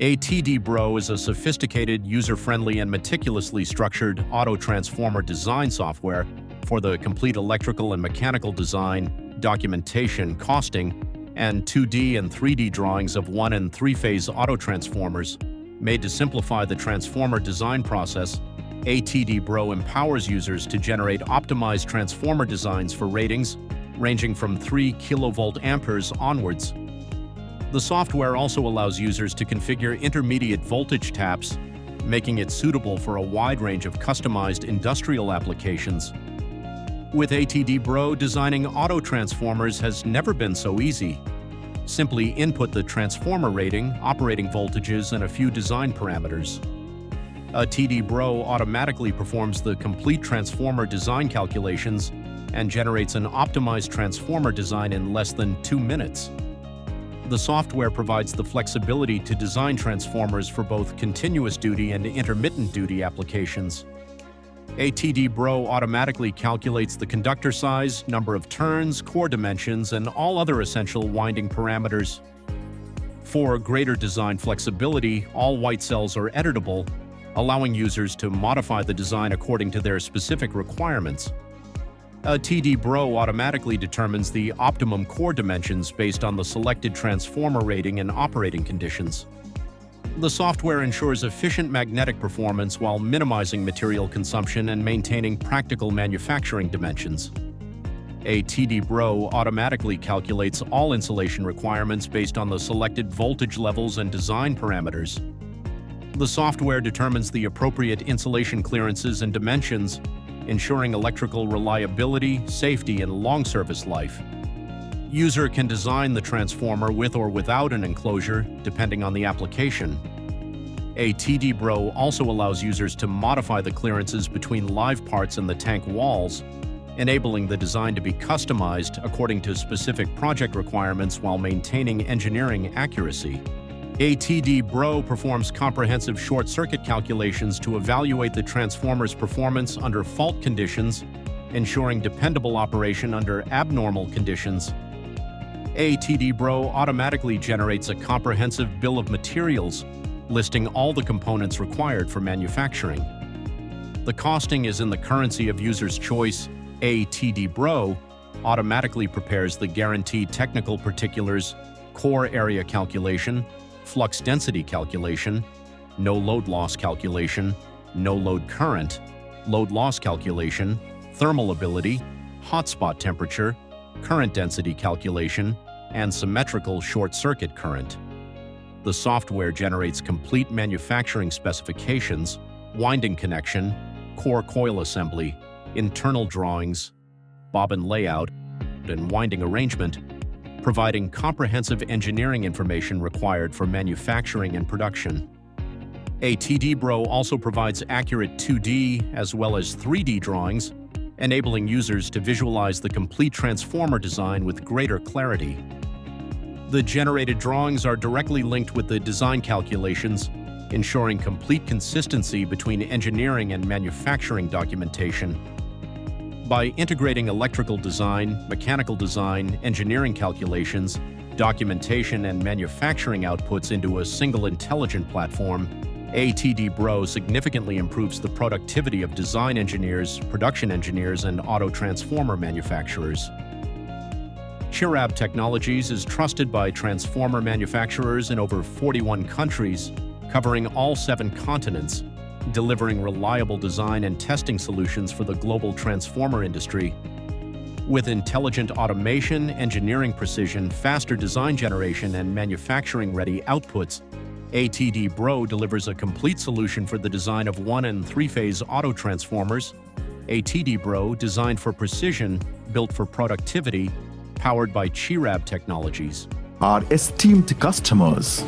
ATDBro is a sophisticated, user-friendly, and meticulously structured auto-transformer design software for the complete electrical and mechanical design, documentation, costing, and 2D and 3D drawings of 1- and 3-phase auto-transformers. Made to simplify the transformer design process, ATDBro empowers users to generate optimized transformer designs for ratings ranging from 3 kilovolt amperes onwards. The software also allows users to configure intermediate voltage taps, making it suitable for a wide range of customized industrial applications. With ATDBro, designing auto-transformers has never been so easy. Simply input the transformer rating, operating voltages, and a few design parameters. ATDBro automatically performs the complete transformer design calculations and generates an optimized transformer design in less than 2 minutes. The software provides the flexibility to design transformers for both continuous duty and intermittent duty applications. ATDBro automatically calculates the conductor size, number of turns, core dimensions, and all other essential winding parameters. For greater design flexibility, all white cells are editable, allowing users to modify the design according to their specific requirements. ATDBro automatically determines the optimum core dimensions based on the selected transformer rating and operating conditions. The software ensures efficient magnetic performance while minimizing material consumption and maintaining practical manufacturing dimensions. ATDBro automatically calculates all insulation requirements based on the selected voltage levels and design parameters. The software determines the appropriate insulation clearances and dimensions, ensuring electrical reliability, safety, and long service life. User can design the transformer with or without an enclosure, depending on the application. ATDBro also allows users to modify the clearances between live parts and the tank walls, enabling the design to be customized according to specific project requirements while maintaining engineering accuracy. ATDBro performs comprehensive short-circuit calculations to evaluate the transformer's performance under fault conditions, ensuring dependable operation under abnormal conditions. ATDBro automatically generates a comprehensive bill of materials, listing all the components required for manufacturing. The costing is in the currency of user's choice. ATDBro automatically prepares the guaranteed technical particulars, core area calculation, flux density calculation, no load loss calculation, no load current, load loss calculation, thermal ability, hotspot temperature, current density calculation, and symmetrical short-circuit current. The software generates complete manufacturing specifications, winding connection, core coil assembly, internal drawings, bobbin layout, and winding arrangement, providing comprehensive engineering information required for manufacturing and production. ATDBro also provides accurate 2D as well as 3D drawings, enabling users to visualize the complete transformer design with greater clarity. The generated drawings are directly linked with the design calculations, ensuring complete consistency between engineering and manufacturing documentation. By integrating electrical design, mechanical design, engineering calculations, documentation, and manufacturing outputs into a single intelligent platform, ATDBro significantly improves the productivity of design engineers, production engineers, and auto-transformer manufacturers. Chirab Technologies is trusted by transformer manufacturers in over 41 countries, covering all 7 continents, delivering reliable design and testing solutions for the global transformer industry. With intelligent automation, engineering precision, faster design generation, and manufacturing-ready outputs, ATDBro delivers a complete solution for the design of 1- and 3-phase auto-transformers. ATDBro, designed for precision, built for productivity, powered by Chirab Technologies. Our esteemed customers,